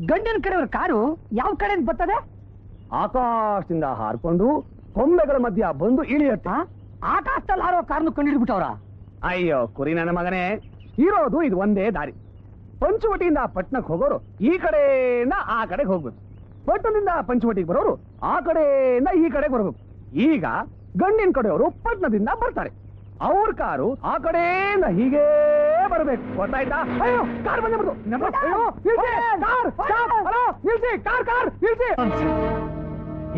ಗಂಡನ ಕಡೆಯವ್ರ ಕಾರು ಯಾವ ಕಡೆಯಿಂದ ಬರ್ತದೆ? ಆಕಾಶದಿಂದ ಹಾರ್ಕೊಂಡು ಕೊಂಬೆಗಳ ಮಧ್ಯ ಬಂದು ಇಳಿಯತ್ತ. ಆಕಾಶದಲ್ಲಿ ಹಾರೋ ಕಾರ್ನು ಕಂಡಿಡ್ಬಿಟ್ಟವ್ರ. ಅಯ್ಯೋ ಕುರಿ ನನ್ನ ಮಗನೇ, ಇರೋದು ಇದು ಒಂದೇ ದಾರಿ. ಪಂಚವಟಿಯಿಂದ ಪಟ್ಟಣಕ್ಕೆ ಹೋಗೋರು ಈ ಕಡೆಯಿಂದ ಆ ಕಡೆಗೆ ಹೋಗ್ಬೇಕು, ಪಟ್ಟಣದಿಂದ ಪಂಚವಟಿಗೆ ಬರೋರು ಆ ಕಡೆಯಿಂದ ಈ ಕಡೆಗೆ ಬರ್ಬೇಕು. ಈಗ ಗಂಡಿನ ಕಡೆಯವರು ಪಟ್ಟಣದಿಂದ ಬರ್ತಾರೆ, ಅವ್ರ ಕಾರು ಆ ಕಡೆಯಿಂದ ಹೀಗೆ ಬರ್ಬೇಕು, ಗೊತ್ತಾಯ್ತಾ? ಅಯ್ಯೋ ಕಾರ್ ಬಂದ್ಬಿಡ್ತು.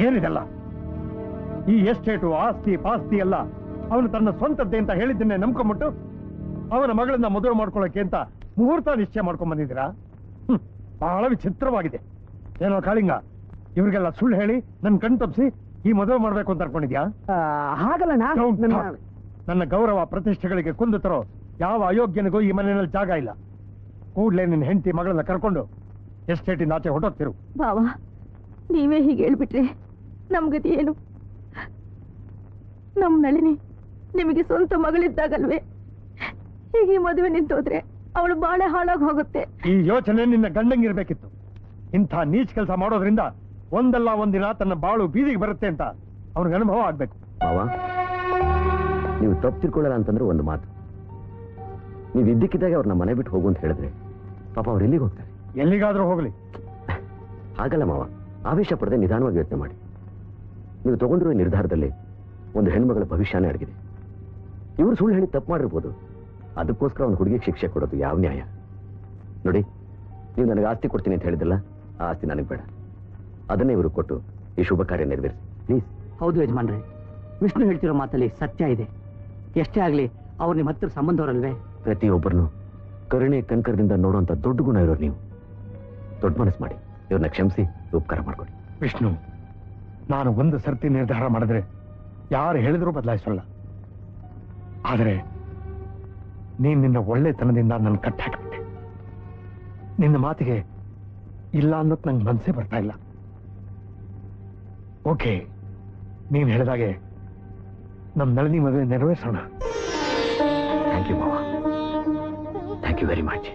ಏನಿದೆಲ್ಲ? ಈ ಎಸ್ಟೇಟು ಆಸ್ತಿ ಪಾಸ್ತಿ ಎಲ್ಲ ಅವನು ತನ್ನ ಸ್ವಂತದ್ದೇ ಅಂತ ಹೇಳಿದ್ದನ್ನೇ ನಂಬ್ಕೊಂಬಿಟ್ಟು ಅವನ ಮಗಳನ್ನ ಮದುವೆ ಮಾಡ್ಕೊಳ್ಳೋಕೆ ಅಂತ ಮುಹೂರ್ತ ನಿಶ್ಚಯ ಮಾಡ್ಕೊಂಡ್ ಬಂದಿದ್ದೀರಾ? ಬಹಳ ವಿಚಿತ್ರವಾಗಿದೆ. ಏನೋ ಕಾಳಿಂಗ, ಇವ್ರಿಗೆಲ್ಲ ಸುಳ್ಳು ಹೇಳಿ ನನ್ ಕಣ್ ತಪ್ಪಿಸಿ ಈ ಮದುವೆ ಮಾಡ್ಬೇಕು ಅಂತ ಅನ್ಕೊಂಡಿದ್ಯಾ? ಹಾಗಲ್ಲ, ನನ್ನ ಗೌರವ ಪ್ರತಿಷ್ಠೆಗಳಿಗೆ ಕುಂದು ತರೋ ಯಾವ ಅಯೋಗ್ಯನಿಗೂ ಈ ಮನೆಯಲ್ಲಿ ಜಾಗ ಇಲ್ಲ. ಕೂಡ್ಲೇ ನಿನ್ನ ಹೆಂಡತಿ ಮಗಳನ್ನ ಕರ್ಕೊಂಡು ಎಸ್ಟೇಟಿಂದ ಆಚೆ ಹೊಟ್ಟೋಗ್ತಿರು. ಬಾವ, ನೀವೇ ಹೀಗೆ ಹೇಳ್ಬಿಟ್ರೆ ನಮ್ಗತಿ ಏನು? ನಮ್ ನಳಿನಿ ನಿಮಗೆ ಸ್ವಂತ ಮಗಳಿದ್ದಾಗಲ್ವೇ? ಹೀಗೆ ಮದುವೆ ನಿಂತೋದ್ರೆ ಅವಳು ಬಾಳೆ ಹಾಳಾಗಿ ಹೋಗುತ್ತೆ. ಈ ಯೋಚನೆ ನಿನ್ನ ಗಂಡಂಗಿರ್ಬೇಕಿತ್ತು. ಇಂಥ ನೀಚ್ ಕೆಲಸ ಮಾಡೋದ್ರಿಂದ ಒಂದಲ್ಲ ಒಂದಿನ ತನ್ನ ಬಾಳು ಬೀದಿಗೆ ಬರುತ್ತೆ ಅಂತ ಅವ್ನಿಗೆ ಅನುಭವ ಆಗ್ಬೇಕು. ಮಾವ, ನೀವು ತಪ್ಪು ತಿಳ್ಕೊಳ್ಳಲ್ಲ ಅಂತಂದ್ರೆ ಒಂದು ಮಾತು, ನೀವು ಇದ್ದಕ್ಕಿದ್ದಾಗ ಅವ್ರನ್ನ ಮನೆ ಬಿಟ್ಟು ಹೋಗು ಅಂತ ಹೇಳಿದ್ರೆ ಪಾಪ ಅವ್ರು ಎಲ್ಲಿಗೆ ಹೋಗ್ತಾರೆ? ಎಲ್ಲಿಗಾದ್ರೂ ಹೋಗ್ಲಿ. ಹಾಗಲ್ಲ ಮಾವ, ಆವೇಶ ಪಡದೆ ನಿಧಾನವಾಗಿ ಯೋಚನೆ ಮಾಡಿ. ನೀವು ತಗೊಂಡಿರೋ ನಿರ್ಧಾರದಲ್ಲಿ ಒಂದು ಹೆಣ್ಮಗಳ ಭವಿಷ್ಯನೇ ಅಡಗಿದೆ. ಇವರು ಸುಳ್ಳು ಹೇಳಿ ತಪ್ಪು ಮಾಡಿರ್ಬೋದು, ಅದಕ್ಕೋಸ್ಕರ ಒಂದು ಹುಡುಗಿಗೆ ಶಿಕ್ಷೆ ಕೊಡೋದು ಯಾವ ನ್ಯಾಯ? ನೋಡಿ, ನೀವು ನನಗೆ ಆಸ್ತಿ ಕೊಡ್ತೀನಿ ಅಂತ ಹೇಳಿದಲ್ಲ, ಆ ಆಸ್ತಿ ನನಗೆ ಬೇಡ. ಅದನ್ನೇ ಇವರು ಕೊಟ್ಟು ಈ ಶುಭ ಕಾರ್ಯ ನೆರವೇರಿಸಿ ಪ್ಲೀಸ್. ಹೌದು ಯಜಮಾನ್ರೆ, ವಿಷ್ಣು ಹೇಳ್ತಿರೋ ಮಾತಲ್ಲಿ ಸತ್ಯ ಇದೆ. ಎಷ್ಟೇ ಆಗ್ಲಿ ಅವ್ರು ನಿಮ್ಮ ಹತ್ರ ಸಂಬಂಧವರಲ್ವೇ? ಪ್ರತಿಯೊಬ್ಬರನ್ನು ಕರುಣೆ ಕನ್ಕರದಿಂದ ನೋಡುವಂತ ದೊಡ್ಡ ಗುಣ ಇರೋರು ನೀವು. ದೊಡ್ಡ ಮನಸ್ಸು ಮಾಡಿ ಇವ್ರನ್ನ ಕ್ಷಮಿಸಿ ಉಪಕಾರ ಮಾಡ್ಕೊಡಿ. ವಿಷ್ಣು, ನಾನು ಒಂದು ಸರ್ತಿ ನಿರ್ಧಾರ ಮಾಡಿದ್ರೆ ಯಾರು ಹೇಳಿದ್ರೂ ಬದಲಾಯಿಸಲ್ಲ. ಆದರೆ ನೀನ್ ನಿನ್ನ ಒಳ್ಳೆತನದಿಂದ ನನ್ನ ಕಟ್ಟಿ ಹಾಕಿಬಿಟ್ಟೆ. ನಿನ್ನ ಮಾತಿಗೆ ಇಲ್ಲ ಅನ್ನೋಕ್ ನಂಗೆ ಮನಸ್ಸೇ ಬರ್ತಾ ಇಲ್ಲ. ಓಕೆ, ನೀನ್ ಹೇಳಿದಾಗೆ ನಮ್ ನಳಿನಿ ಮದುವೆ ನೆರವೇರಿಸೋಣ. ಥ್ಯಾಂಕ್ ಯು ಮಾವ, ಥ್ಯಾಂಕ್ ಯು ವೆರಿ ಮಚ್.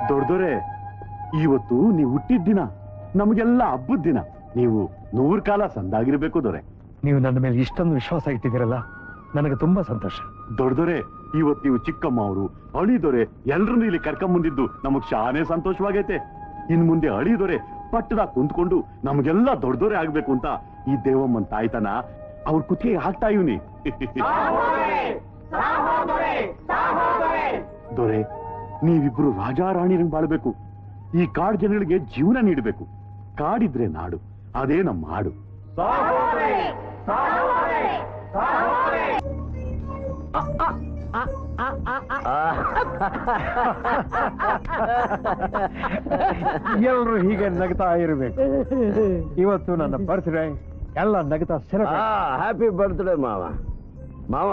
ದೊಡ್ಡದೊರೆ, ಇವತ್ತು ನೀವು ಹುಟ್ಟಿದ ದಿನ, ನಮಗೆಲ್ಲ ಹಬ್ಬದ ದಿನ. ನೀವು 100 ಕಾಲ ಸಂದಾಗಿರ್ಬೇಕು ದೊರೆ. ನೀವು ನನ್ನ ಮೇಲೆ ಇಷ್ಟೊಂದು ವಿಶ್ವಾಸ ಇಟ್ಟಿದ್ದೀರಲ್ಲ, ನನಗೆ ತುಂಬಾ ಸಂತೋಷ. ದೊಡ್ಡದೊರೆ, ಇವತ್ತು ನೀವು ಚಿಕ್ಕಮ್ಮ ಅವರು ಅಳಿದೊರೆ ಎಲ್ರನ್ನೂ ಇಲ್ಲಿ ಕರ್ಕೊಂಬಂದಿದ್ದು ನಮಗ್ ಶಾನೆ ಸಂತೋಷವಾಗೈತೆ. ಇನ್ ಮುಂದೆ ಅಳಿದೊರೆ ಪಟ್ಟದಾಗ ಕುಂತ್ಕೊಂಡು ನಮಗೆಲ್ಲ ದೊಡ್ಡದೊರೆ ಆಗ್ಬೇಕು ಅಂತ ಈ ದೇವಮ್ಮನ್ ತಾಯ್ತನ ಅವ್ರ ಕುತ್ತಿಗೆ ಹಾಕ್ತಾ ಇವನಿ. ದೊರೆ, ನೀವಿಬ್ರು ರಾಜಾರಾಣಿರಂಗ್ ಬಾಳ್ಬೇಕು. ಈ ಕಾಡ್ ಜನಗಳಿಗೆ ಜೀವನ ನೀಡಬೇಕು. ಕಾಡಿದ್ರೆ ನಾಡು, ಅದೇ ನಮ್ಮ ಹಾಡು. ಎಲ್ರು ಹೀಗೆ ನಗ್ತಾ ಇರ್ಬೇಕು. ಇವತ್ತು ನನ್ನ ಬರ್ತ್ಡೇ, ಎಲ್ಲ ನಗ್ತಾ ಹ್ಯಾಪಿ ಬರ್ತ್ಡೇ ಮಾವ. ಮಾವ,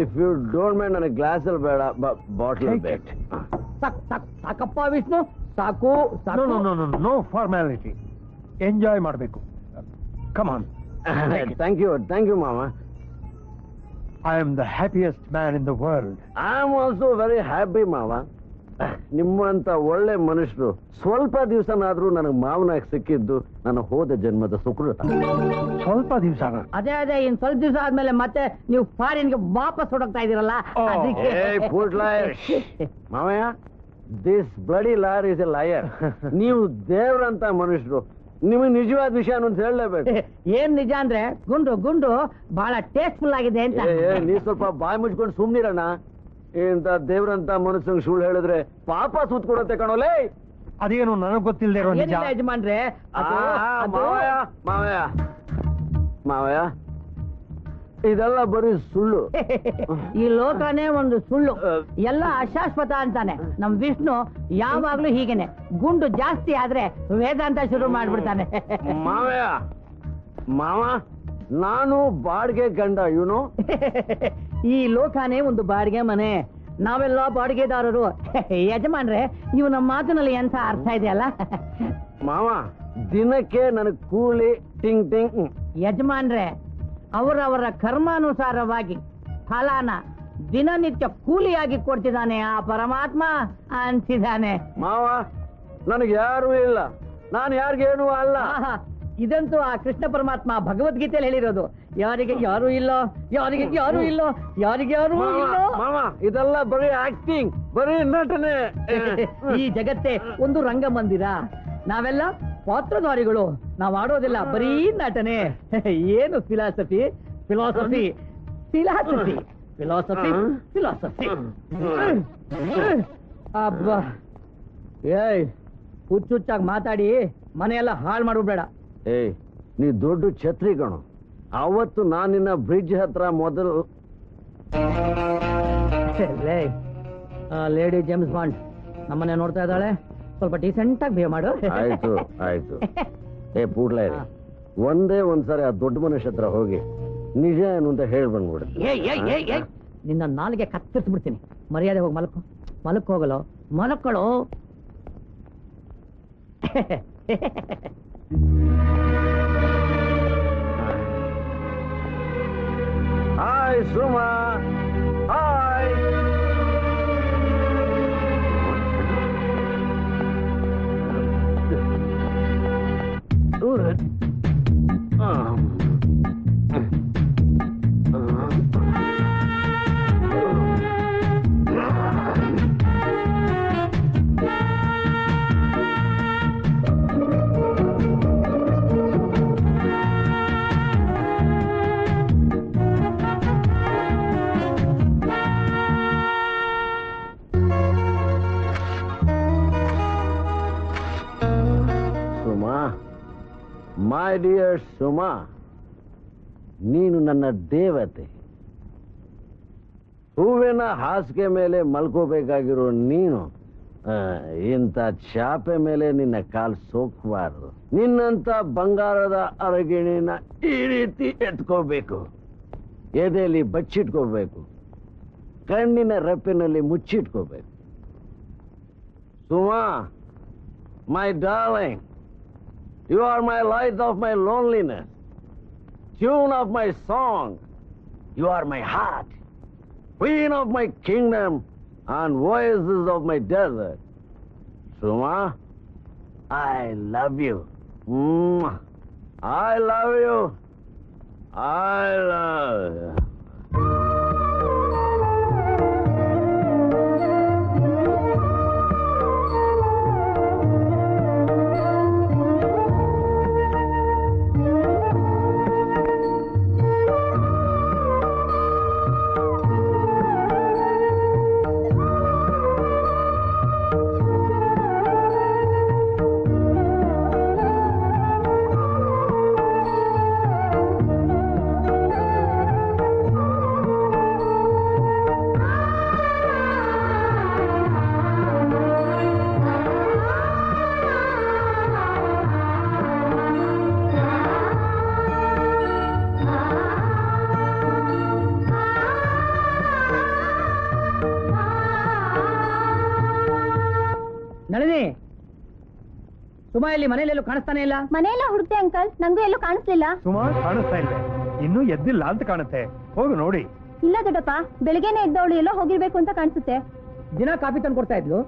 ಇಫ್ ಯು ಡೋಂಟ್ ಮೈಂಡ್ ನನಗೆ ಗ್ಲಾಸ್ ಅಲ್ಲಿ ಬೇಡ, ಬಾಟಲ್ ಬೇಕು. ಸಾಕಪ್ಪ ವಿಷ್ಣು, ಸಾಕು. ನೋ ಫಾರ್ಮ್ಯಾಲಿಟಿ, ಎಂಜಾಯ್ ಮಾಡಬೇಕು. Come on. ಥ್ಯಾಂಕ್ ಯು ಮಾವ. I am the happiest man in the world. I am also very happy ಮಾವ. ನಿಮ್ಮಂತ ಒಳ್ಳೆ ಮನುಷ್ಯರು ಸ್ವಲ್ಪ ದಿವಸನಾದ್ರೂ ನನಗೆ ಮಾವನಾಗಿ ಸಿಕ್ಕಿದ್ದು ನನ್ನ ಹೋದ ಜನ್ಮದ ಸುಕೃತ. ಸ್ವಲ್ಪ ದಿವಸ? ಅದೇ ಇನ್ ಸ್ವಲ್ಪ ದಿವಸ ಆದ್ಮೇಲೆ ಮತ್ತೆ ನೀವು ಫಾರಿನ್ಗೆ ವಾಪಸ್ ಹೊರಡ್ತಾ ಇದೀರಲ್ಲ. ಮಾವಯ್ಯ, this bloody lawyer is A lawyer. ನೀವು ದೇವ್ರಂತ ಮನುಷ್ಯರು, ನಿಮಗೆ ನಿಜವಾದ ವಿಷಯ ಅಂತ ಹೇಳಲೇಬೇಕು. ಏನ್ ನಿಜ ಅಂದ್ರೆ ಗುಂಡು ಬಹಳ ಟೇಸ್ಟ್ಫುಲ್ ಆಗಿದೆ ಅಂತ. ನೀ ಸ್ವಲ್ಪ ಬಾಯಿ ಮುಚ್ಕೊಂಡು ಸುಮ್ನಿರಣ್ಣ. ಇಂತ ದೇವ್ರಂತ ಮನುಷ್ಯಂಗ್ ಸುಳ್ಳು ಹೇಳಿದ್ರೆ ಪಾಪ ಸುತ್ತ ಕೊಡತ್ತೆ ಕಣೋಲೆ. ಅದೇನು ನನಗ್ ಗೊತ್ತಿಲ್ಲದೆ ಇರೋ ನಿಜ ಯಜಮಾನ್ರೆ. ಮಾವಯ್ಯ, ಇದೆಲ್ಲ ಬರೀ ಸುಳ್ಳು. ಈ ಲೋಕನೇ ಒಂದು ಸುಳ್ಳು, ಎಲ್ಲ ಅಶಾಶ್ವತ ಅಂತಾನೆ. ನಮ್ ವಿಷ್ಣು ಯಾವಾಗ್ಲೂ ಹೀಗೇನೆ, ಗುಂಡು ಜಾಸ್ತಿ ಆದ್ರೆ ವೇದಾಂತ ಶುರು ಮಾಡ್ಬಿಡ್ತಾನೆ. ಮಾವ, ನಾನು ಬಾಡಿಗೆ ಗಂಡ, ಇವನು. ಈ ಲೋಕನೇ ಒಂದು ಬಾಡಿಗೆ ಮನೆ, ನಾವೆಲ್ಲ ಬಾಡಿಗೆದಾರರು. ಯಜಮಾನ್ರೆ, ಇವು ನಮ್ಮ ಮಾತಿನಲ್ಲಿ ಎಂತ ಅರ್ಥ ಇದೆಯಲ್ಲ. ಮಾವ, ದಿನಕ್ಕೆ ನನಗ್ ಕೂಲಿ ಟಿಂಗ್ ಟಿಂಗ್. ಯಜಮಾನ್ರೆ, ಅವರವರ ಕರ್ಮಾನುಸಾರವಾಗಿ ಫಲಾನ ದಿನನಿತ್ಯ ಕೂಲಿಯಾಗಿ ಕೊಡ್ತಿದ್ದಾನೆ ಆ ಪರಮಾತ್ಮ ಅಂತಿದ್ದಾನೆ. ಮಾವ ನನಗೆ ಯಾರೂ ಇಲ್ಲ, ನಾನು ಯಾರಿಗೇನು ಅಲ್ಲ. ಆಹಾ, ಇದಂತೂ ಆ ಕೃಷ್ಣ ಪರಮಾತ್ಮ ಭಗವದ್ಗೀತೆಯಲ್ಲಿ ಹೇಳಿರೋದು. ಯಾರಿಗೆ ಯಾರು ಇಲ್ಲ, ಯಾರಿಗೆ ಯಾರು ಇಲ್ಲ, ಯಾರಿಗೆ ಯಾರು ಇಲ್ಲ. ಮಾವ ಇದೆಲ್ಲ ಬರೀ ಆಕ್ಟಿಂಗ್, ಬರೀ ನಟನೆ. ಈ ಜಗತ್ತೇ ಒಂದು ರಂಗಮಂದಿರ, ನಾವೆಲ್ಲ ಪಾತ್ರಧಾರಿಗಳು. ನಾವ್ ಆಡೋದಿಲ್ಲ, ಬರೀ ನಟನೆ. ಏನು philosophy philosophy philosophy philosophy philosophy. ಅಬ್ಬಾ, ಏಯ್ ಹುಚ್ಚುಚ್ಚಾಗಿ ಮಾತಾಡಿ ಮನೆಯೆಲ್ಲ ಹಾಳು ಮಾಡ್ಬಿಡ್ಬೇಡ. ಏಯ್ ನೀ ದೊಡ್ಡ ಛತ್ರಿ ಕಣು. ಅವತ್ತು ನಾನಿನ್ನ ಬ್ರಿಡ್ಜ್ ಹತ್ರ ಮೊದಲು ಲೇಡಿ ಜೇಮ್ಸ್ ಬಾಂಡ್ ನಮ್ಮನೆ ನೋಡ್ತಾ ಇದ್ದಾಳೆ, ಸ್ವಲ್ಪ ಡೀಸೆಂಟ್ ಆಗಿ ಬಿಹೇವ್ ಮಾಡು. ಆಯ್ತು ಆಯ್ತು. ಏ ಪೂಡ್ಲೇ ಒಂದೇ ಒಂದ್ಸರಿ ಆ ದೊಡ್ಡ ಮನುಷ್ಯ ಹತ್ರ ಹೋಗಿ ನಿಜ ಏನು ಅಂತ ಹೇಳಿ ಬಂದ್ಬಿಡು. ನಿನ್ನ ನಾಲಿಗೆ ಕತ್ತರಿಸ್ಬಿಡ್ತೀನಿ. ಮರ್ಯಾದೆ ಹೋಗಿ ಮಲಕೋ, ಮಲಕ್ ಹೋಗಲು ಮಲಕ್ಕಳು. Hi Suma, hi. My dear Suma, ನೀನು ನನ್ನ ದೇವತೆ. ಹೂವಿನ ಹಾಸಿಗೆ ಮೇಲೆ ಮಲ್ಕೋಬೇಕಾಗಿರೋ ನೀನು ಇಂಥ ಚಾಪೆ ಮೇಲೆ ನಿನ್ನ ಕಾಲು ಸೋಕಬಾರದು. ನಿನ್ನಂತ ಬಂಗಾರದ ಅರಗಿಣಿನ ಈ ರೀತಿ ಎತ್ಕೋಬೇಕು, ಎದೆಯಲ್ಲಿ ಬಚ್ಚಿಟ್ಕೋಬೇಕು, ಕಣ್ಣಿನ ರೆಪ್ಪಿನಲ್ಲಿ ಮುಚ್ಚಿಟ್ಕೋಬೇಕು. Suma, my darling, you are my light of my loneliness, tune of my song. You are my heart, queen of my kingdom, and voices of my desert. Suma, I love you. I love you. I love you. Nalini, Suma ಇಲ್ಲಿ ಮನೆಯಲ್ಲೆಲ್ಲೂ ಕಾಣಿಸ್ತಾನೆ ಇಲ್ಲ. ಮನೆಯೆಲ್ಲ ಹುಡುಕ್ತೆ uncle, ನಂಗೂ ಎಲ್ಲೂ ಕಾಣಿಸ್ಲಿಲ್ಲ. ಸುಮಾರು ಕಾಣಿಸ್ತಾ ಇಲ್ವೇ? ಇನ್ನೂ ಎದ್ದಿಲ್ಲ ಅಂತ ಕಾಣುತ್ತೆ, ಹೋಗು ನೋಡಿ. ಇಲ್ಲ ದೊಡ್ಡಪ್ಪ, ಬೆಳಿಗ್ಗೆನೆ ಎದ್ದವಳು ಎಲ್ಲೋ ಹೋಗಿರ್ಬೇಕು ಅಂತ ಕಾಣಿಸುತ್ತೆ. ದಿನ ಕಾಫಿ ತಂದು ಕೊಡ್ತಾ ಇದ್ಲು,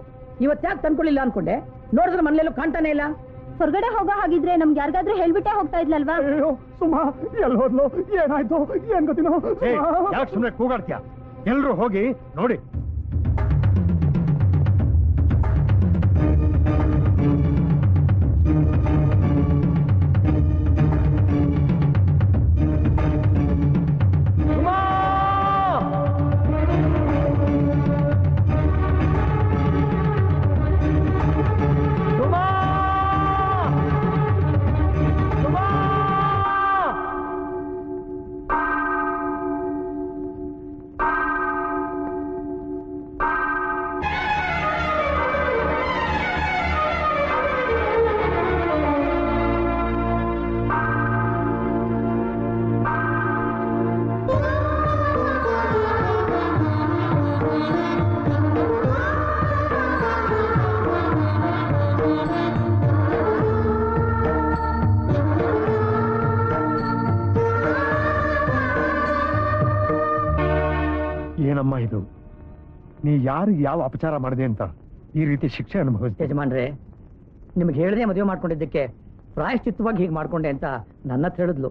ಇವತ್ತು ಯಾಕೆ ತಂದ್ಕೊಳ್ಳಿಲ್ಲ ಅನ್ಕೊಂಡೆ. ನೋಡಿದ್ರೆ ಮನೆಯಲ್ಲೂ ಕಾಣ್ತಾನೆ ಇಲ್ಲ. ಹೊರಗಡೆ ಹೋಗೋ ಹಾಗಿದ್ರೆ ನಮ್ಗೆ ಯಾರಿಗಾದ್ರೂ ಹೇಳ್ಬಿಟ್ಟೆ ಹೋಗ್ತಾ ಇದ್ಲಲ್ವಾ? ಅಯ್ಯೋ ಸುಮಾ, ಎಲ್ಲಿ ಹೋದ್ಲು, ಏನಾಯ್ತು, ಏನ್ ಗೊತ್ತಿನೋ. ಯಾಕೆ ಸುಮ್ಮನೆ ಕೂಗಾಡ್ತೀಯ? ಎಲ್ರು ಹೋಗಿ ನೋಡಿ. ಏನಮ್ಮ ಇದು? ನೀ ಯಾರಿಗೆ ಯಾವ ಅಪಚಾರ ಮಾಡಿದೆ ಅಂತ ಈ ರೀತಿ ಶಿಕ್ಷೆ ಅನುಭವಿಸ್ತೀಯ? ಯಜಮಾನ್ರೆ, ನಿಮ್ಗೆ ಹೇಳದೆ ಮದುವೆ ಮಾಡ್ಕೊಂಡಿದ್ದಕ್ಕೆ ಪ್ರಾಯಶ್ಚಿತ್ತವಾಗಿ ಹೀಗೆ ಮಾಡ್ಕೊಂಡೆ ಅಂತ ನನ್ನ ಹತ್ರ ಹೇಳಿದ್ಲು.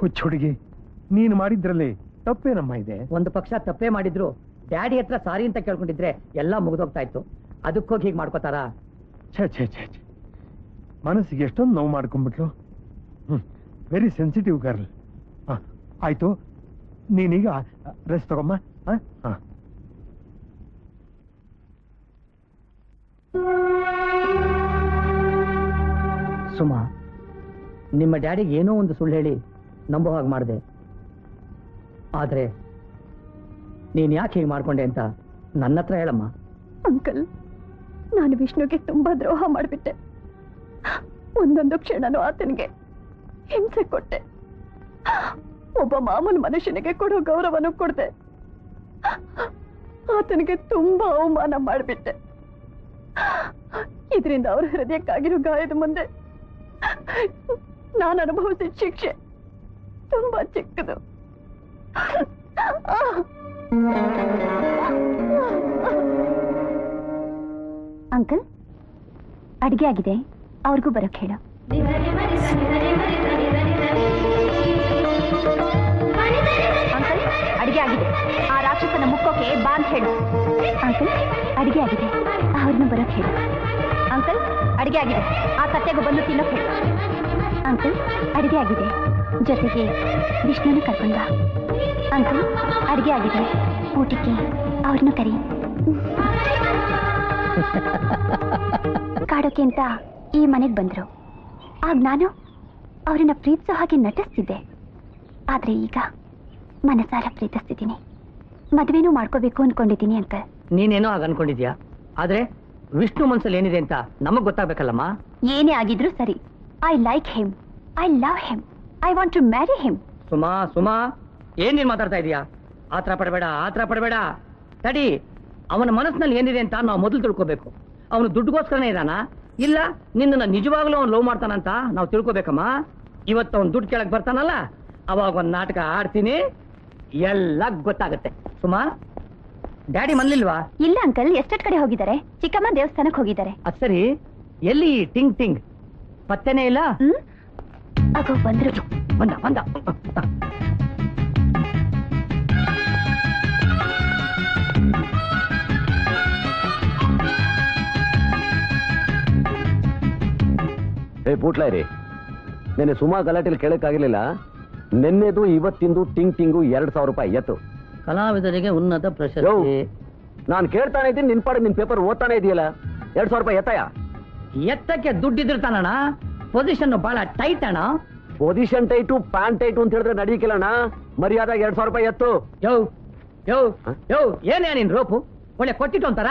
ಹುಚ್ಚ ಹುಡುಗಿ, ನೀನು ಮಾಡಿದ್ರಲ್ಲಿ ತಪ್ಪೇನಮ್ಮ ಇದೆ? ಒಂದು ಪಕ್ಷ ತಪ್ಪೇ ಮಾಡಿದ್ರು ಡ್ಯಾಡಿ ಹತ್ರ ಸಾರಿ ಅಂತ ಕೇಳ್ಕೊಂಡಿದ್ರೆ ಎಲ್ಲ ಮುಗಿದೋಗ್ತಾ ಇತ್ತು. ಅದಕ್ಕೋಗಿ ಹೀಗೆ ಮಾಡ್ಕೋತಾರಾ? ಛೇ ಛೇ ಛೇ ಛೇ, ಮನಸ್ಸಿಗೆ ಎಷ್ಟೊಂದು ನೋವು ಮಾಡ್ಕೊಂಡ್ಬಿಟ್ಲು. Very sensitive girl. ಆಯ್ತು, ನೀನೀಗ ರೆಸ್ಟ್ ತಗೊಮ್ಮ. ಸುಮಾ, ನಿಮ್ಮ ಡ್ಯಾಡಿಗೆ ಏನೋ ಒಂದು ಸುಳ್ಳು ಹೇಳಿ ನಂಬೋ ಹಾಗೆ ಮಾಡಿದೆ. ಆದ್ರೆ ನೀನ್ ಯಾಕೆ ಹೀಗೆ ಮಾಡ್ಕೊಂಡೆ ಅಂತ ನನ್ನ ಹತ್ರ ಹೇಳಮ್ಮ. ಅಂಕಲ್, ನಾನು ವಿಷ್ಣುಗೆ ತುಂಬಾ ದ್ರೋಹ ಮಾಡಿಬಿಟ್ಟೆ. ಒಂದೊಂದು ಕ್ಷಣನೂ ಆತನಿಗೆ ಹಿಂಸೆ ಕೊಟ್ಟೆ. ಒಬ್ಬ ಮಾಮೂಲು ಮನುಷ್ಯನಿಗೆ ಕೊಡೋ ಗೌರವನೂ ಕೊಡ್ದೆ. ಆತನಿಗೆ ತುಂಬಾ ಅವಮಾನ ಮಾಡಿಬಿಟ್ಟೆ. ಇದರಿಂದ ಅವ್ರ ಹೃದಯಕ್ಕಾಗಿರೋ ಗಾಯದ ಮುಂದೆ ನಾನು ಅನುಭವಿಸಿದ ಶಿಕ್ಷೆ ತುಂಬಾ ಚಿಕ್ಕದು. ಅಂಕಲ್, ಅಡಿಗೆ ಆಗಿದೆ, ಅವ್ರಿಗೂ ಬರೋಕ್ ಹೇಳು. ಅಂಕಲ್, ಅಡಿಗೆ ಆಗಿದೆ, ಆ ರಾಕ್ಷಸನ ಮುಕ್ಕೋಕೆ ಬಾ ಅಂತ ಹೇಳು. ಅಂಕಲ್, ಅಡಿಗೆ ಆಗಿದೆ, ಅವ್ರನ್ನೂ ಬರೋಕ್ ಹೇಳು. ಅಂಕಲ್, ಅಡಿಗೆ ಆಗಿದೆ, ಆ ಕತ್ತೆಗೂ ಬಂದು ತಿನ್ನೋಕ್ ಹೇಳು. ಅಂಕಲ್, ಅಡಿಗೆ ಆಗಿದೆ, ಜೊತೆಗೆ ವಿಷ್ಣುನು ಕರ್ಕೊಂಡ. ಅಂಕಲ್, ಅಡಿಗೆ ಆಗಿದೆ, ಊಟಕ್ಕೆ ಅವ್ರನ್ನೂ ಕರಿ. ಕಾಡೋಕೆ ಅಂತ ಈ ಮನೆಗೆ ಬಂದ್ರು. ಆಗ ನಾನು ಅವ್ರನ್ನ ಪ್ರೀತಿಸೋ ಹಾಗೆ ನಟಿಸ್ತಿದ್ದೆ. ಆದ್ರೆ ಈಗ ಮನಸಾರ ಪ್ರೀತಿಸ್ತಿದ್ದೀನಿ. ಮದುವೆನೂ ಮಾಡ್ಕೋಬೇಕು ಅನ್ಕೊಂಡಿದ್ದೀನಿ ಅಂಕಲ್. ನೀನೇನೋ ಆಗ ಅನ್ಕೊಂಡಿದ್ಯಾ, ಆದ್ರೆ ವಿಷ್ಣು ಮನ್ಸಲ್ಲಿ ಏನಿದೆ ಅಂತ ನಮಗ್ ಗೊತ್ತಾಗ್ಬೇಕಲ್ಲಮ್ಮ. ಏನೇ ಆಗಿದ್ರು ಸರಿ, I like him, I love him, I want to marry him. Suma, Suma, ಏನ್ ನೀನ್ ಮಾತಾಡ್ತಾ ಇದೀಯಾ? ಆತರ ಪಡಬೇಡ, ಆತರ ಪಡಬೇಡ. ತಡಿ, ಅವನ ಮನಸ್ಸಿನಲ್ಲಿ ಏನಿದೆ ಅಂತ ನಾವು ಮೊದಲು ತಿಳ್ಕೋಬೇಕು. ಅವನು ದುಡ್ಡುಗೋಸ್ಕರನೇ ಇದಾನ, ಇಲ್ಲ ನಿನ್ನ ನಿಜವಾಗ್ಲೂ ಅವ್ನು ಲವ್ ಮಾಡ್ತಾನಂತ ನಾವು ತಿಳ್ಕೊಬೇಕಮ್ಮ. ಇವತ್ತು ಅವ್ನು ದುಡ್ಡು ಕೇಳಕ್ ಬರ್ತಾನಲ್ಲ, ಅವಾಗ ಒಂದ್ ನಾಟಕ ಆಡ್ತೀನಿ, ಎಲ್ಲ ಗೊತ್ತಾಗತ್ತೆ. ಸುಮಾ, ಡ್ಯಾಡಿ ಮನ್ಲಿಲ್ವಾ? ಇಲ್ಲ ಅಂಕಲ್, ಎಷ್ಟೆಟ್ ಕಡೆ ಹೋಗಿದ್ದಾರೆ. ಚಿಕ್ಕಮ್ಮ ದೇವಸ್ಥಾನಕ್ಕೆ ಹೋಗಿದ್ದಾರೆ. ಅದ್ ಸರಿ, ಎಲ್ಲಿ ಟಿಂಗ್ ಟಿಂಗ್ ಪತ್ತೆನೇ ಇಲ್ಲ? ಆಗೋ ಬಂದ್ರು. ಬಂದ ಬಂದ. ಪೂಟ್ಲಾಯ್ರಿ, ನೆನ್ನೆ ಸುಮಾ ಗಲಾಟೆಲಿ ಕೇಳಕ್ಕಾಗಿರ್ಲಿಲ್ಲ. ನೆನ್ನೆದು ಇವತ್ತಿಂದು ಟಿಂಗ್ ಟಿಂಗು 2,000 ರೂಪಾಯಿ ಎತ್ತು. ಕಲಾವಿದರಿಗೆ ಉನ್ನತ ಪ್ರಶಸ್ತಿ. ನಾನು ಕೇಳ್ತಾನೆ ಇದ್ದೀನಿ, ನಿನ್ ಪಾಡಿಗೆ ನಿನ್ ಪೇಪರ್ ಓದ್ತಾನೆ ಇದೆಯಲ್ಲ. 2,000 ರೂಪಾಯಿ ಎತ್ತಯ? ಎತ್ತಕ್ಕೆ ದುಡ್ಡಿದ್ದಿರ್ತಾನಣ್ಣ, ಪೊಸಿಷನ್ ಬಹಳ ಟೈಟ್ ಅಣ್ಣ. ಪೊಸಿಷನ್ ಟೈಟು, ಪ್ಯಾಂಟ್ ಟೈಟು ಅಂತ ಹೇಳಿದ್ರೆ ನಡೀಕಿಲ್ಲಣ್ಣ. ಮರ್ಯಾದಾಗ 2,000 ರೂಪಾಯಿ ಎತ್ತು. ಯೋ ಯೋ ಯೋ, ಏನೇ ನೀನ್ ರೋಪು? ಒಳ್ಳೆ ಕೊಟ್ಟಿಟ್ಟು ಅಂತಾರ.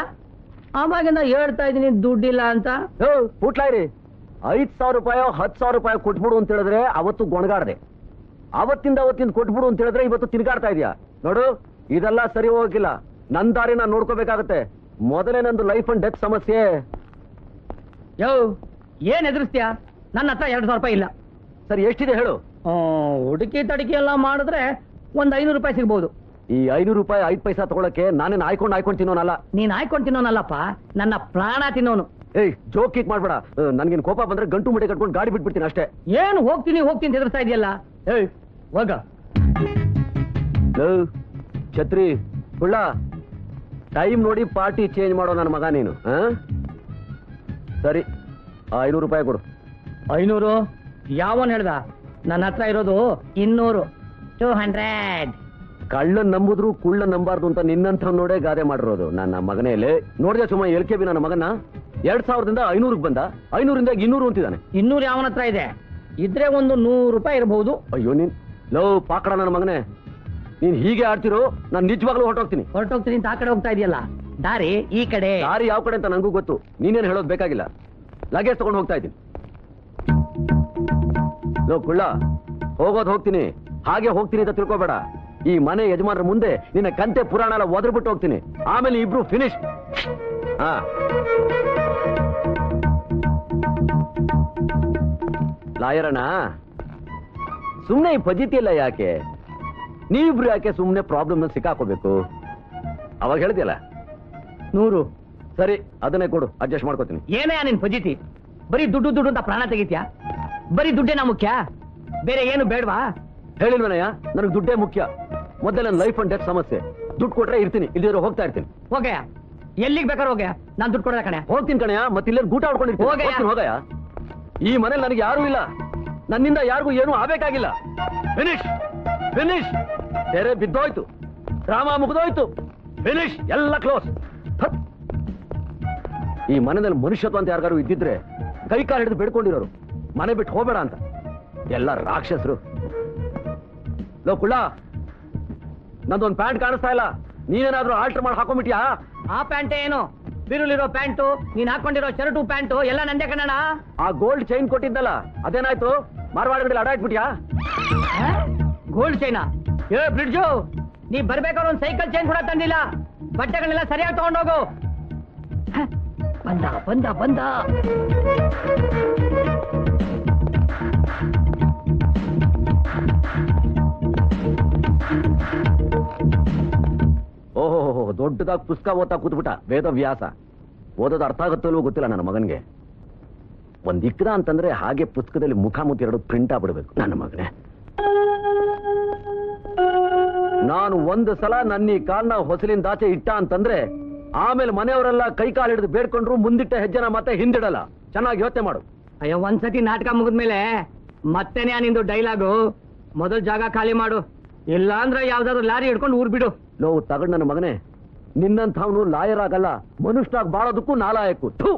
ಆವಾಗಿಂದ ಹೇಳ್ತಾ ಇದೀನಿ ದುಡ್ಡಿಲ್ಲ ಅಂತ. ಪೂಟ್ಲಾಯ್ರಿ, 5,000 ರೂಪಾಯೋ 10,000 ರೂಪಾಯಿ ಕೊಟ್ಬಿಡು ಅಂತ ಹೇಳಿದ್ರೆ ಅವತ್ತು ಗೊಣಗಾಡ್ದೆ. ಅವತ್ತಿಂದ ಕೊಟ್ಬಿಡು ಅಂತ ಹೇಳಿದ್ರೆ ಇವತ್ತು ತಿರ್ಗಾಡ್ತಾ ಇದೆಯಾ ನೋಡು. ಇದೆಲ್ಲ ಸರಿ ಹೋಗಿಲ್ಲ. ನನ್ ದಾರಿ ನಾನು ನೋಡ್ಕೋಬೇಕಾಗತ್ತೆ. ಮೊದಲೇ ನಂದು ಲೈಫ್ ಅಂಡ್ ಡೆತ್ ಸಮಸ್ಯೆ. ಯೋ, ಏನ್ ಎದುರಿಸ್ತೀಯಾ? ನನ್ನ ಹತ್ರ 2,000 ರೂಪಾಯಿ ಇಲ್ಲ. ಸರಿ, ಎಷ್ಟಿದೆ ಹೇಳು. ಹುಡುಕಿ ತಡಿಕೆ ಎಲ್ಲ ಮಾಡಿದ್ರೆ ಒಂದ್ 500 ರೂಪಾಯಿ ಸಿಗ್ಬಹುದು. ಈ 500 ರೂಪಾಯಿ 5 ಪೈಸಾ ತಗೊಳಕ್ಕೆ ನಾನೇನು ಆಯ್ಕೊಂಡು ತಿನ್ನೋನಲ್ಲ. ನೀನ್ ಆಯ್ಕೊಂಡು ತಿನ್ನೋನಲ್ಲಪ್ಪ, ನನ್ನ ಪ್ರಾಣ ತಿನ್ನೋನು. ಏಯ್, ಜೋಕ್ ಕೀಕ್ ಮಾಡ್ಬೇಡ. ನನ್ಗೇನು ಕೋಪ ಬಂದ್ರೆ ಗಂಟು ಮುಡಿ ಕಟ್ಕೊಂಡು ಗಾಡಿ ಬಿಟ್ಬಿಡ್ತೀನಿ ಅಷ್ಟೇ. ಏನು ಹೋಗ್ತೀನಿ ಅಂತ ಎದುರಿಸ್ತಾ ಇದೆಯಲ್ಲ. ಏಯ್, ಹೋಗ. ಛತ್ರಿ ಕುಳ್ಳ, ಟೈಮ್ ನೋಡಿ ಪಾರ್ಟಿ ಚೇಂಜ್ ಮಾಡೋ ನನ್ನ ಮಗ ನೀನು. ಸರಿ, 500 ರೂಪಾಯಿ ಕೊಡು. 500? ಯಾವನ್ ಹೇಳ್ದ? ನನ್ನ ಹತ್ರ ಇರೋದು 200. 200. ಕಳ್ಳನ್ ನಂಬುದ್ರು ಕುಳ್ಳ ನಂಬಾರ್ದು ಅಂತ ನಿನ್ನಂತ ನೋಡೇ ಗಾದೆ ಮಾಡಿರೋದು ನನ್ನ ಮಗನೇಲೆ. ನೋಡಿದೆ ಸುಮ್ಮ LKB ನನ್ನ ಮಗನ 2,000ದಿಂದ 500ಕ್ಕೆ ಬಂದ. 500ರಿಂದ 200 ಅಂತಿದ್ದಾನೆ. 200 ಯಾವನ ಹತ್ರ ಇದೆ? ಇದ್ರೆ ಒಂದು 100 ರೂಪಾಯಿ ಇರಬಹುದು. ಅಯ್ಯೋ ನೀನ್ ಲವ್ ಪಾಕಡ ನನ್ನ ಮಗನೇ, ನೀನ್ ಹೀಗೆ ಆಡ್ತಿರೋ ನಾನು ನಿಜವಾಗ್ಲೂ ಹೊರಟೋಗ್ತೀನಿ ಅಂತ ಆ ಕಡೆ ಹೋಗ್ತಾ ಇದೆಯಲ್ಲ. ದಾರಿ ಈ ಕಡೆ. ದಾರಿ ಯಾವ ಕಡೆ ಅಂತ ನನಗೂ ಗೊತ್ತು, ನೀನೇನು ಹೇಳೋದು ಬೇಕಾಗಿಲ್ಲ. ಲಗೇಜ್ ತಗೊಂಡು ಹೋಗ್ತಾ ಇದ್ದೀನಿ. ಲೋ ಕುಳ್ಳ, ಹೋಗೋದು ಹೋಗ್ತೀನಿ, ಹಾಗೆ ಹೋಗ್ತೀನಿ ಅಂತ ತಿಳ್ಕೊಬೇಡ. ಈ ಮನೆ ಯಜಮಾನರ ಮುಂದೆ ನಿನ್ನ ಕಂತೆ ಪುರಾಣ ಎಲ್ಲ ಒದರ್ಬಿಟ್ಟು ಹೋಗ್ತೀನಿ. ಆಮೇಲೆ ಇಬ್ರು ಫಿನಿಶ್. ಲಾಯರಣ್ಣ, ಸುಮ್ಮನೆ ಈ ಪಜಿತಿ ಇಲ್ಲ ಯಾಕೆ? ನೀವಿಬ್ರು ಯಾಕೆ ಸುಮ್ಮನೆ ಪ್ರಾಬ್ಲಮ್ ಸಿಕ್ಕಾಕೋಬೇಕು? ಅವಾಗ ಹೇಳಿದ್ಯಲ್ಲ 100. ಸರಿ, ಅದನ್ನೇ ಕೊಡು, ಅಡ್ಜಸ್ಟ್ ಮಾಡ್ಕೋತೀನಿ. ಏನೇ ನಿನ್ ಫಜಿತಿ? ಬರೀ ದುಡ್ಡು ಅಂತ ಪ್ರಾಣ ತೆಗಿತ್ಯಾ? ಬರೀ ದುಡ್ಡೇನಾ ಮುಖ್ಯ? ಬೇರೆ ಏನು ಬೇಡವಾ? ಹೇಳಿಲ್ವನಯ್ಯ, ನನಗೆ ದುಡ್ಡೇ ಮುಖ್ಯ. ಮೊದಲ ನನ್ನ ಲೈಫ್ ಅಂಡ್ ಡೆತ್ ಸಮಸ್ಯೆ. ದುಡ್ಡು ಕೊಟ್ರೆ ಇರ್ತೀನಿ, ಇಲ್ದಿರೋ ಹೋಗ್ತಾ ಇರ್ತೀನಿ. ಹೋಗಯ್ಯ, ಎಲ್ಲಿಗೆ ಬೇಕಾದ್ರೆ ಹೋಗಯ್ಯ, ನಾನು ದುಡ್ಡು ಕೊಡೋದ ಕಣೆ. ಹೋಗ್ತೀನಿ ಕಣಯ್ಯ, ಮತ್ತೆ ಇಲ್ಲೇ ಗೂಟ ಹೊಡ್ಕೊಂಡಿರ್ತೀನಿ. ಹೋಗಯ್ಯ. ಹೋಗಯ್ಯ. ಈ ಮನೇಲಿ ನನಗೆ ಯಾರೂ ಇಲ್ಲ, ನನ್ನಿಂದ ಯಾರಿಗೂ ಏನೂ ಆಗ್ಬೇಕಾಗಿಲ್ಲ. Finish finish. ಬೇರೆ ಬಿದ್ದೋಯ್ತು, ಡ್ರಾಮಾ ಮುಗಿದೋಯ್ತು, ಫಿನಿಶ್, ಎಲ್ಲ ಕ್ಲೋಸ್. ಈ ಮನೆಯಲ್ಲಿ ಮನುಷ್ಯತ್ವ ಅಂತ ಯಾರಿಗಾರು ಇದ್ದಿದ್ರೆ ಕೈ ಕಾಲು ಹಿಡಿದು ಬೇಡ್ಕೊಂಡಿರೋರು, ಮನೆ ಬಿಟ್ಟು ಹೋಗ್ಬೇಡ ಅಂತ. ಎಲ್ಲ ರಾಕ್ಷಸರು. ಲೋ ಕುಳ್ಳ, ನಂದೊಂದು ಪ್ಯಾಂಟ್ ಕಾಣಿಸ್ತಾ ಇಲ್ಲ, ನೀನೇನಾದ್ರೂ ಆಲ್ಟರ್ ಮಾಡಿ ಹಾಕೊಂಡ್ಬಿಟ್ಯಾ? ಆ ಪ್ಯಾಂಟೇ ಏನು? ಬಿರುಲಿರೋ ಪ್ಯಾಂಟು, ನೀನ್ ಹಾಕೊಂಡಿರೋ ಶರ್ಟು ಪ್ಯಾಂಟು ಎಲ್ಲ ನಂದೇ ಕಣಣ್ಣ. ಆ ಗೋಲ್ಡ್ ಚೈನ್ ಕೊಟ್ಟಿದ್ದಲ್ಲ, ಅದೇನಾಯ್ತು? ಮಾರ್ವಾಡಿಗಳಲ್ಲಿ ಅಡಾಯ್ಟ್ಬಿಟ್ಯಾ? ಗೋಲ್ಡ್ ಚೈನಾ? ಏ ಬ್ರಿಡ್ಜು, ನೀ ಬರ್ಬೇಕಾದ್ರೆ ಒಂದು ಸೈಕಲ್ ಚೈನ್ ಕೂಡ ತಂದಿಲ್ಲ. ಬಟ್ಟೆಗಳನ್ನೆಲ್ಲ ಸರಿಯಾಗಿ ತಗೊಂಡೋಗು. ಬಂದ ಬಂದ ಬಂದ. ಓಹೋ, ದೊಡ್ಡದಾಗಿ ಪುಸ್ತಕ ಓದ್ತಾ ಕೂತ್ಬಿಟ್ಟ. ವೇದವ್ಯಾಸ ಓದೋದು ಅರ್ಥ ಆಗುತ್ತಲ್ವೋ ಗೊತ್ತಿಲ್ಲ ನನ್ನ ಮಗನ್ಗೆ. ಒಂದ್ ಇಕ್ದ ಅಂತಂದ್ರೆ ಹಾಗೆ ಪುಸ್ತಕದಲ್ಲಿ ಮುಖಾಮುಖಿ ಎರಡು ಪ್ರಿಂಟ್ ಆಗ್ಬಿಡ್ಬೇಕು. ನನ್ನ ಮಗನೇ, ನಾನು ಒಂದು ಸಲ ನನ್ನ ಈ ಕಾಲ್ನ ಹೊಸಲಿಂದಾಚೆ ಇಟ್ಟ ಅಂತಂದ್ರೆ ಆಮೇಲೆ ಮನೆಯವರೆಲ್ಲ ಕೈ ಕಾಲು ಹಿಡಿದು ಬೇಡ್ಕೊಂಡ್ರು ಮುಂದಿಟ್ಟ ಹೆಜ್ಜೆನ ಮತ್ತೆ ಹಿಂದಿಡಲ್ಲ. ಚೆನ್ನಾಗಿ ಯೋಚನೆ ಮಾಡು. ಅಯ್ಯೋ, ಒಂದ್ಸತಿ ನಾಟಕ ಮುಗಿದ್ಮೇಲೆ ಮತ್ತೆನೇ ನಿಂದು ಡೈಲಾಗು. ಮೊದಲು ಜಾಗ ಖಾಲಿ ಮಾಡು, ಇಲ್ಲ ಅಂದ್ರೆ ಯಾವ್ದಾದ್ರು ಲಾರಿ ಹಿಡ್ಕೊಂಡು ಊರ್ ಬಿಡು. ನೋವು ತಗೊಂಡು ನನ್ನ ಮಗನೇ, ನಿನ್ನಂಥವನು ಲಾಯರ್ ಆಗಲ್ಲ, ಮನುಷ್ಯನಾಗಿ ಬಾಳೋದಕ್ಕೂ ನಾಲಾಯಕು. ಥು.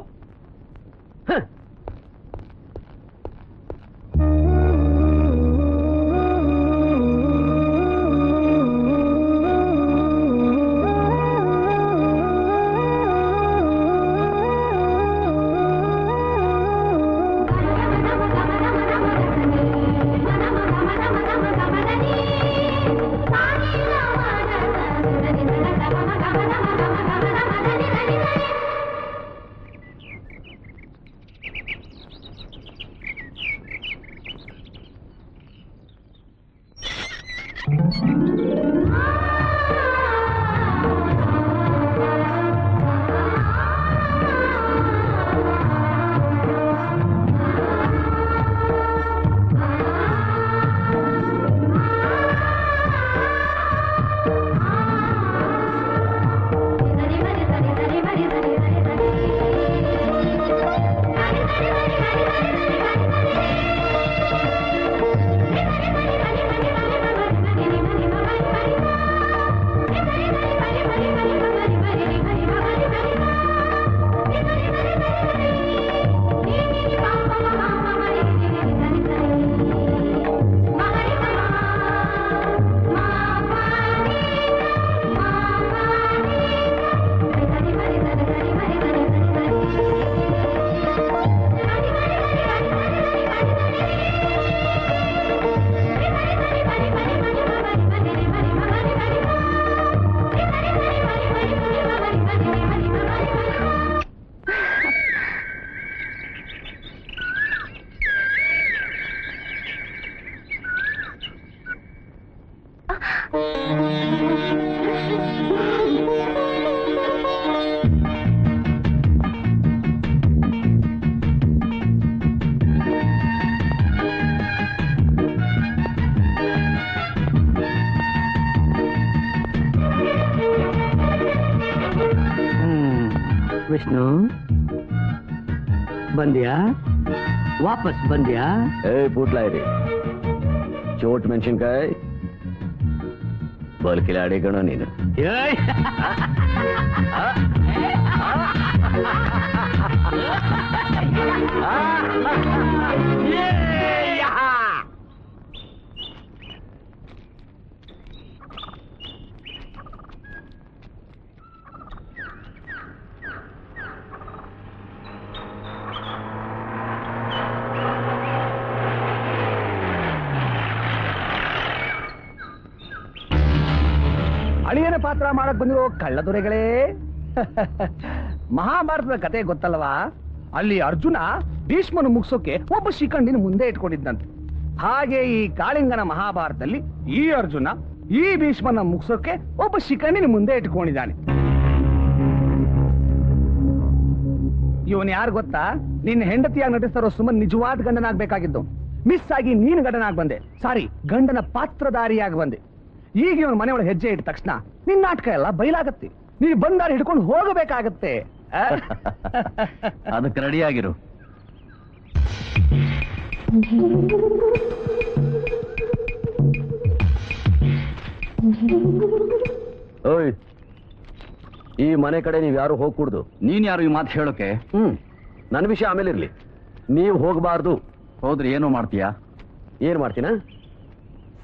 ವಿಷ್ಣು, ಬಂದ್ಯಾ? ವಾಪಸ್ ಬಂದ್ಯಾ? ಪುಟ್ಲ ಇರಿ, ಚೋಟ್ ಮೆಣಸಿನ್ಕಾಯಿ ಬಲ್ಕಿಲಾಡಿ ಕಣೋ ನೀನು. ಅಳಿಯನ ಪಾತ್ರ ಮಾಡಕ್ ಬಂದಿರೋ ಕಳ್ಳದೊರೆಗಳೇ, ಮಹಾಭಾರತದ ಕತೆ ಗೊತ್ತಲ್ವಾ? ಅಲ್ಲಿ ಅರ್ಜುನ ಭೀಷ್ಮನು ಮುಗಿಸೋಕೆ ಒಬ್ಬ ಶಿಖಂಡಿನ ಮುಂದೆ ಇಟ್ಕೊಂಡಿದ್ದಂತೆ. ಹಾಗೆ ಈ ಕಾಳಿಂಗನ ಮಹಾಭಾರತದಲ್ಲಿ ಈ ಅರ್ಜುನ ಈ ಭೀಷ್ಮನ ಮುಗಿಸೋಕೆ ಒಬ್ಬ ಶಿಖಂಡಿನ ಮುಂದೆ ಇಟ್ಕೊಂಡಿದ್ದಾನೆ. ಇವನ್ ಯಾರು ಗೊತ್ತಾ? ನಿನ್ನ ಹೆಂಡತಿಯಾಗಿ ನಟಿಸ್ತಾರೋ ಸುಮನ್ ನಿಜವಾದ ಗಂಡನಾಗ್ಬೇಕಾಗಿದ್ದು. ಮಿಸ್ ಆಗಿ ನೀನು ಗಂಡನಾಗಿ ಬಂದೆ. ಸಾರಿ, ಗಂಡನ ಪಾತ್ರಧಾರಿಯಾಗಿ ಬಂದೆ. ಈಗ ಇವನ್ ಮನೆ ಒಳಗೆ ಹೆಜ್ಜೆ ಇಟ್ಟ ತಕ್ಷಣ ನಿನ್ನ ನಾಟಕ ಎಲ್ಲ ಬಯಲಾಗತ್ತೆ. ನೀನು ಬಂದಾರ ಹಿಡ್ಕೊಂಡು ಹೋಗಬೇಕಾಗತ್ತೆ. ಅದಕ್ಕೆ ರೆಡಿಯಾಗಿರು. ಓಯ್, ಈ ಮನೆ ಕಡೆ ನೀವ್ ಯಾರು ಹೋಗ್ಕೂಡ್ದು. ನೀನ್ ಯಾರು ಈ ಮಾತು ಹೇಳೋಕೆ? ನನ್ನ ವಿಷಯ ಆಮೇಲೆ ಇರ್ಲಿ. ನೀವು ಹೋಗಬಾರ್ದು. ಹೋದ್ರೆ ಏನು ಮಾಡ್ತೀಯಾ? ಏನ್ ಮಾಡ್ತೀನ?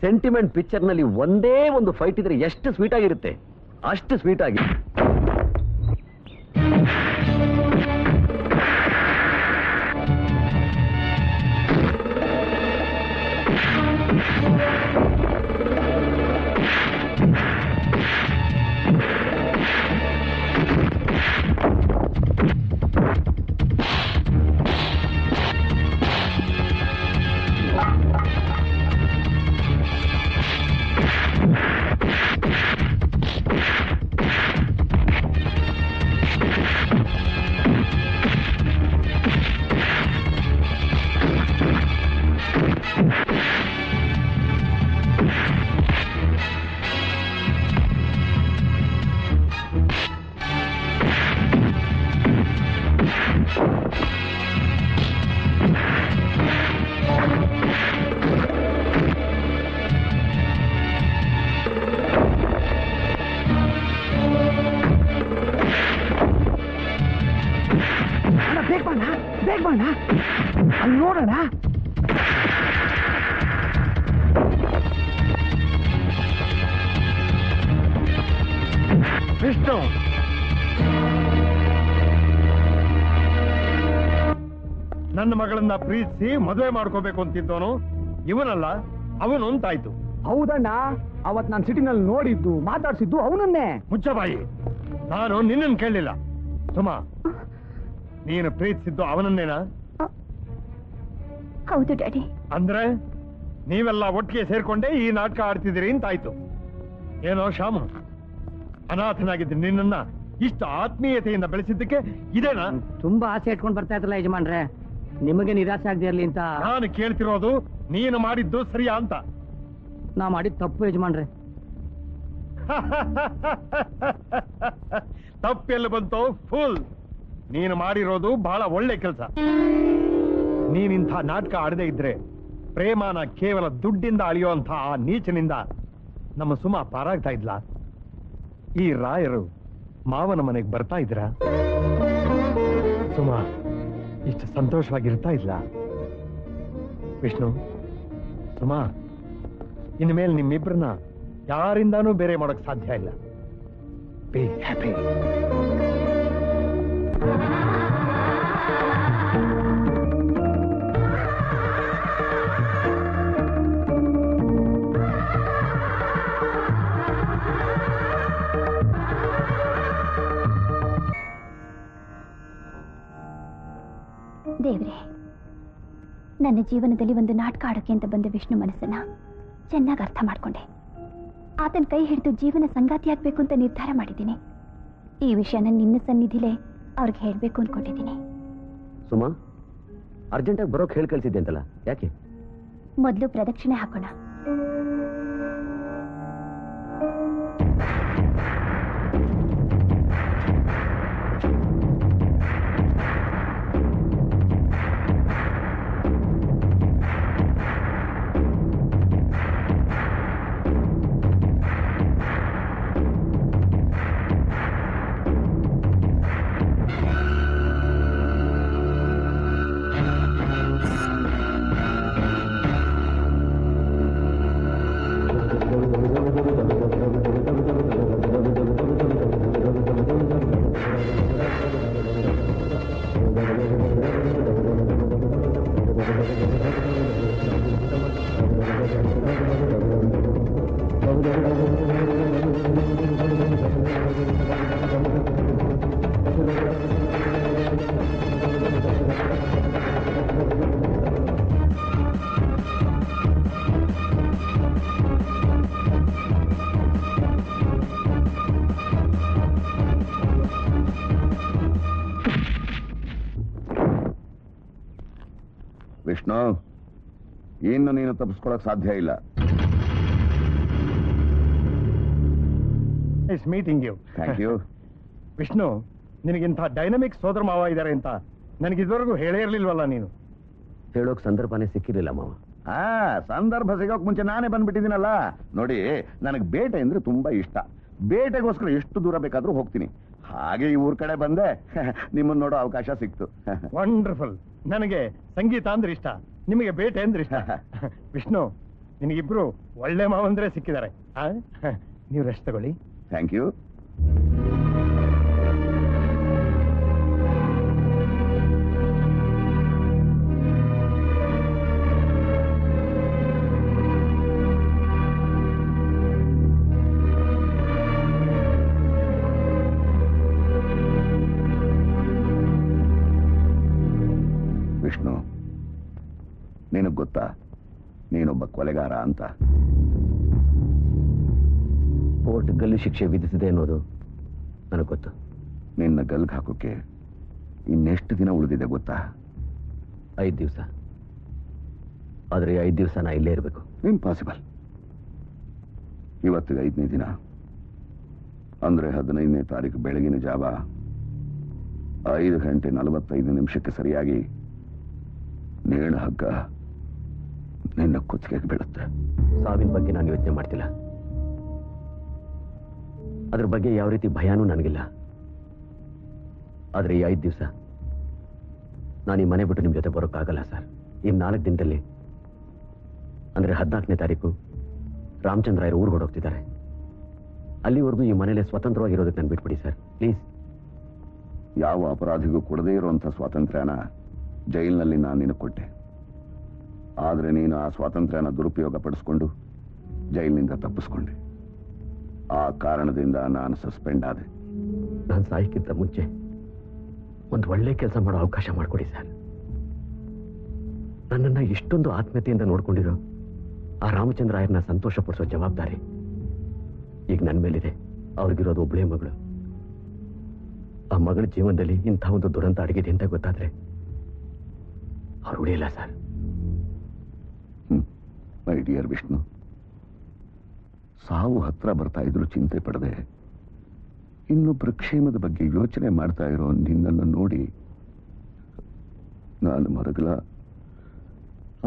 ಸೆಂಟಿಮೆಂಟ್ ಪಿಕ್ಚರ್ ನಲ್ಲಿ ಒಂದೇ ಒಂದು ಫೈಟ್ ಇದ್ರೆ ಎಷ್ಟು ಸ್ವೀಟ್ ಆಗಿರುತ್ತೆ ಅಷ್ಟು ಸ್ವೀಟ್ ಆಗಿ. ಬೇಗ ಬಾಣ, ಅಲ್ಲಿ ನೋಡೋಣ. ವಿಷ್ಣು, ನನ್ನ ಮಗಳನ್ನ ಪ್ರೀತಿಸಿ ಮದುವೆ ಮಾಡ್ಕೋಬೇಕು ಅಂತಿದ್ದವನು ಇವನಲ್ಲ, ಅವನು ಅಂತಾಯ್ತು. ಹೌದಣ್ಣ, ಅವತ್ ನಾನು ಸಿಟಿನಲ್ಲಿ ನೋಡಿದ್ದು ಮಾತಾಡ್ಸಿದ್ದು ಅವನನ್ನೇ. ಮುಚ್ಚಬಾಯಿ, ನಾನು ನಿನ್ನನ್ನು ಕೇಳಲಿಲ್ಲ. ಸುಮಾ, ನೀನು ಪ್ರೀತಿಸಿದ್ದು ಅವನನ್ನೇನಾ? ಹೌದು ಡ್ಯಾಡಿ. ಅಂದ್ರೆ ನೀವೆಲ್ಲ ಒಟ್ಟಿಗೆ ಸೇರ್ಕೊಂಡೇ ಈ ನಾಟಕ ಆಡ್ತಿದ್ದೀರಿ ಅಂತಾಯ್ತು. ಏನೋ ಶಾಮು, ಅನಾಥನಾಗಿದ್ದ ನಿನ್ನನ್ನ ಇಷ್ಟು ಆತ್ಮೀಯತೆಯಿಂದ ಬೆಳೆಸಿದ್ದಕ್ಕೆ ಇದೇನಾ? ತುಂಬಾ ಆಸೆ ಇಟ್ಕೊಂಡು ಬರ್ತಾ ಇದ್ರಲ್ಲ ಯಜಮಾನ್ರೆ, ನಿಮಗೆ ನಿರಾಸೆ ಆಗದೆ ಇರ್ಲಿ ಅಂತ. ನಾನು ಕೇಳ್ತಿರೋದು ನೀನು ಮಾಡಿದ್ದು ಸರಿಯಾ ಅಂತ. ನಾ ಮಾಡಿದ ತಪ್ಪು ಯಜಮಾನ್ರೆ. ತಪ್ಪೆಲ್ಲ ಬಂತು ಫುಲ್. ನೀನು ಮಾಡಿರೋದು ಬಹಳ ಒಳ್ಳೆ ಕೆಲಸ. ನೀನಿಂಥ ನಾಟಕ ಆಡದೇ ಇದ್ರೆ ಪ್ರೇಮನ ಕೇವಲ ದುಡ್ಡಿಂದ ಅಳಿಯುವಂಥ ಆ ನೀಚನಿಂದ ನಮ್ಮ ಸುಮಾ ಪಾರಾಗ್ತಾ ಇದ್ಲ. ಈ ರಾಯರು ಮಾವನ ಮನೆಗೆ ಬರ್ತಾ ಇದ್ರ ಸುಮಾ ಇಷ್ಟು ಸಂತೋಷವಾಗಿರ್ತಾ ಇಲ್ಲ. ವಿಷ್ಣು, ಸುಮಾ, ಇನ್ಮೇಲೆ ನಿಮ್ಮಿಬ್ರನ್ನ ಯಾರಿಂದಾನೂ ಬೇರೆ ಮಾಡೋಕ್ ಸಾಧ್ಯ ಇಲ್ಲ. Be happy. ದೇವ್ರೆ, ನನ್ನ ಜೀವನದಲ್ಲಿ ಒಂದು ನಾಟಕ ಆಡೋಕೆ ಅಂತ ಬಂದ ವಿಷ್ಣು ಮನಸ್ಸನ್ನ ಚೆನ್ನಾಗಿ ಅರ್ಥ ಮಾಡ್ಕೊಂಡೆ. ಆತನ ಕೈ ಹಿಡಿದು ಜೀವನ ಸಂಗಾತಿಯಾಗಬೇಕು ಅಂತ ನಿರ್ಧಾರ ಮಾಡಿದ್ದೀನಿ. ಈ ವಿಷಯನ ನಿನ್ನ ಸನ್ನಿಧಿಲೇ ಅವ್ರಿಗೆ ಹೇಳ್ಬೇಕು ಅನ್ಕೊಂಡಿದ್ದೀನಿ. ಸುಮಾ, ಅರ್ಜೆಂಟಾಗಿ ಬರೋಕ್ ಹೇಳಿ ಕಳ್ಸಿದ್ದೆ ಅಂತಲ್ಲ, ಯಾಕೆ? ಮೊದಲು ಪ್ರದಕ್ಷಿಣೆ ಹಾಕೋಣ. ವಿಷ್ಣು, ಇನ್ನು ನೀನು ತಪ್ಪಿಸ್ಕೊಳಕ್ ಸಾಧ್ಯ ಇಲ್ಲ. Nice meeting you. Thank you. Vishnu, ನಿನಗಿಂತ ಡೈನಮಿಕ್ ಸೋದರ ಮಾವ ಇದ್ದಾರೆ ಅಂತ ನನಗಿದುವರೆಗೂ ಹೇಳೇ ಇರ್ಲಿಲ್ವಲ್ಲ ನೀನು? ಹೇಳೋಕ್ ಸಂದರ್ಭನೇ ಸಿಕ್ಕಿರಲಿಲ್ಲ ಮಾವ. ಸಂದರ್ಭ ಸಿಗೋಕ್ ಮುಂಚೆ ನಾನೇ ಬಂದ್ಬಿಟ್ಟಿದ್ದೀನಲ್ಲ. ನೋಡಿ, ನನಗೆ ಬೇಟೆ ಅಂದ್ರೆ ತುಂಬಾ ಇಷ್ಟ. ಬೇಟೆಗೋಸ್ಕರ ಎಷ್ಟು ದೂರ ಬೇಕಾದ್ರೂ ಹೋಗ್ತೀನಿ. ಹಾಗೆ ಈ ಊರ್ ಕಡೆ ಬಂದೆ, ನಿಮ್ಮನ್ನ ನೋಡೋ ಅವಕಾಶ ಸಿಕ್ತು. ವಂಡರ್ಫುಲ್. ನನಗೆ ಸಂಗೀತ ಅಂದ್ರೆ ಇಷ್ಟ, ನಿಮಗೆ ಬೇಟೆ ಅಂದ್ರೆ ಇಷ್ಟ. ವಿಷ್ಣು, ನಿನಗಿಬ್ರು ಒಳ್ಳೆ ಮಾವಂದ್ರೆ ಸಿಕ್ಕಿದ್ದಾರೆ. ನೀವು ರೆಸ್ಟ್ ತಗೊಳ್ಳಿ. Thank you. ವಿಷ್ಣು, ನಿನಗ್ ಗೊತ್ತಾ ನೀನೊಬ್ಬ ಕೊಲೆಗಾರ ಅಂತ? ಕೋರ್ಟ್ ಗಲ್ಲು ಶಿಕ್ಷೆ ವಿಧಿಸಿದೆ ಅನ್ನೋದು ನನಗೆ ಗೊತ್ತು. ನಿನ್ನ ಗಲ್ಗೆ ಹಾಕೋಕೆ ಇನ್ನೆಷ್ಟು ದಿನ ಉಳಿದಿದೆ ಗೊತ್ತಾ? 5 ದಿವಸ. ಆದ್ರೆ 5 ದಿವಸ ನಾ ಇಲ್ಲೇ ಇರಬೇಕು. ಇಂಪಾಸಿಬಲ್. ಇವತ್ತಿಗೆ 5ನೇ ದಿನ ಅಂದ್ರೆ 15ನೇ ತಾರೀಕು ಬೆಳಗಿನ ಜಾವ 5:45 ಸರಿಯಾಗಿ ನೇಣ ಹಗ್ಗ ನಿನ್ನ ಕುತ್ತಿಗೆಗೆ ಬೀಳುತ್ತೆ. ಸಾವಿನ ಬಗ್ಗೆ ನಾನು ಯೋಚನೆ ಮಾಡ್ತಿಲ್ಲ. ಅದ್ರ ಬಗ್ಗೆ ಯಾವ ರೀತಿ ಭಯನೂ ನನಗಿಲ್ಲ. ಆದ್ರೆ ಈ 5 ದಿವಸ ನಾನು ಈ ಮನೆ ಬಿಟ್ಟು ನಿಮ್ ಜೊತೆ ಬರೋಕ್ಕಾಗಲ್ಲ ಸರ್. ಈ 4 ದಿನದಲ್ಲಿ ಅಂದ್ರೆ 14ನೇ ತಾರೀಕು ರಾಮಚಂದ್ರಾಯರು ಊರಿಗೆ ಹೊರಡೋಗ್ತಿದ್ದಾರೆ. ಅಲ್ಲಿವರೆಗೂ ಈ ಮನೇಲಿ ಸ್ವತಂತ್ರವಾಗಿರೋದಕ್ಕೆ ನಾನು ಬಿಟ್ಬಿಡಿ ಸರ್, ಪ್ಲೀಸ್. ಯಾವ ಅಪರಾಧಿಗೂ ಕೊಡದೇ ಇರುವಂಥ ಸ್ವಾತಂತ್ರ್ಯನ ಜೈಲಿನಲ್ಲಿ ನಾನು ನಿನಗೆ ಕೊಟ್ಟೆ. ಆದ್ರೆ ನೀನು ಆ ಸ್ವಾತಂತ್ರ್ಯನ ದುರುಪಯೋಗ ಪಡಿಸ್ಕೊಂಡು ಜೈಲಿನಿಂದ ತಪ್ಪಿಸ್ಕೊಂಡೆ. ಆ ಕಾರಣದಿಂದ ನಾನು ಸಸ್ಪೆಂಡ್ ಆದೆ. ನಾನು ಸಾಯಕ್ಕಿಂತ ಮುಂಚೆ ಒಂದು ಒಳ್ಳೆ ಕೆಲಸ ಮಾಡೋ ಅವಕಾಶ ಮಾಡಿಕೊಡಿ ಸರ್. ನನ್ನನ್ನ ಇಷ್ಟೊಂದು ಆತ್ಮೀಯತೆಯಿಂದ ನೋಡ್ಕೊಂಡಿರೋ ಆ ರಾಮಚಂದ್ರಾಯರನ್ನ ಸಂತೋಷ ಪಡಿಸೋ ಜವಾಬ್ದಾರಿ ಈಗ ನನ್ನ ಮೇಲಿದೆ. ಅವ್ರಿಗಿರೋದು ಒಬ್ಬಳೇ ಮಗಳು. ಆ ಮಗಳ ಜೀವನದಲ್ಲಿ ಇಂಥ ಒಂದು ದುರಂತ ಅಡಗಿದೆ ಅಂತ ಗೊತ್ತಾದ್ರೆ ಅವ್ರು ಉಳಿಯಲ್ಲ ಸರ್. ಮೈ ಡಿಯರ್ ವಿಷ್ಣು, ಸಾವು ಹತ್ರ ಬರ್ತಾ ಇದ್ರು ಚಿಂತೆ ಪಡದೆ ಇನ್ನೊಬ್ಬರ ಕ್ಷೇಮದ ಬಗ್ಗೆ ಯೋಚನೆ ಮಾಡ್ತಾ ಇರೋ ನಿನ್ನನ್ನು ನೋಡಿ ನಾನು ಮರಗಲ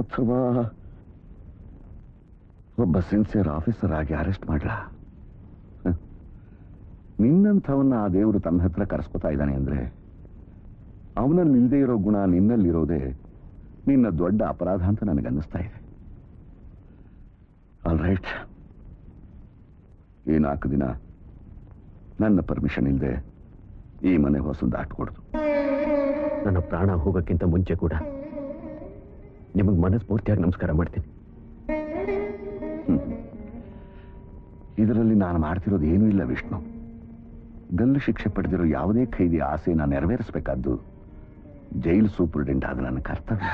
ಅಥವಾ ಒಬ್ಬ ಸಿನ್ಸಿಯರ್ ಆಫೀಸರ್ ಆಗಿ ಅರೆಸ್ಟ್ ಮಾಡ್ಲ? ನಿನ್ನಂಥವನ್ನ ಆ ದೇವರು ತನ್ನ ಹತ್ರ ಕರೆಸ್ಕೊತಾ ಇದ್ದಾನೆ ಅಂದ್ರೆ ಅವನಲ್ಲಿ ಇಲ್ಲದೆ ಇರೋ ಗುಣ ನಿನ್ನಲ್ಲಿರೋದೇ ನಿನ್ನ ದೊಡ್ಡ ಅಪರಾಧ ಅಂತ ನನಗನ್ನಿಸ್ತಾ ಇದೆ. ಆಲ್ ರೈಟ್, ಈ 4 ದಿನ ನನ್ನ ಪರ್ಮಿಷನ್ ಇಲ್ಲದೆ ಈ ಮನೆ ಹೊಸ ದಾಟ್ಕೊಡ್ದು. ನನ್ನ ಪ್ರಾಣ ಹೋಗೋಕ್ಕಿಂತ ಮುಂಚೆ ಕೂಡ ನಿಮಗೆ ಮನಸ್ಫೂರ್ತಿಯಾಗಿ ನಮಸ್ಕಾರ ಮಾಡ್ತೀನಿ. ಇದರಲ್ಲಿ ನಾನು ಮಾಡ್ತಿರೋದು ಏನೂ ಇಲ್ಲ ವಿಷ್ಣು. ಗಲ್ಲು ಶಿಕ್ಷೆ ಪಡೆದಿರೋ ಯಾವುದೇ ಖೈದಿ ಆಸೆನ ನೆರವೇರಿಸಬೇಕಾದ್ದು ಜೈಲು ಸೂಪರಿಂಟೆಂಟ್ ಆದ ನನ್ನ ಕರ್ತವ್ಯ.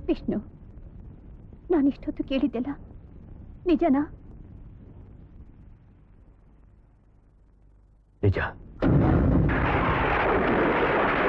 ವಿಷ್ಣು, ನಾನಿಷ್ಟೊತ್ತು ಕೇಳಿದ್ದೆಲ್ಲ ನಿಜನಾ? ನಿಜ.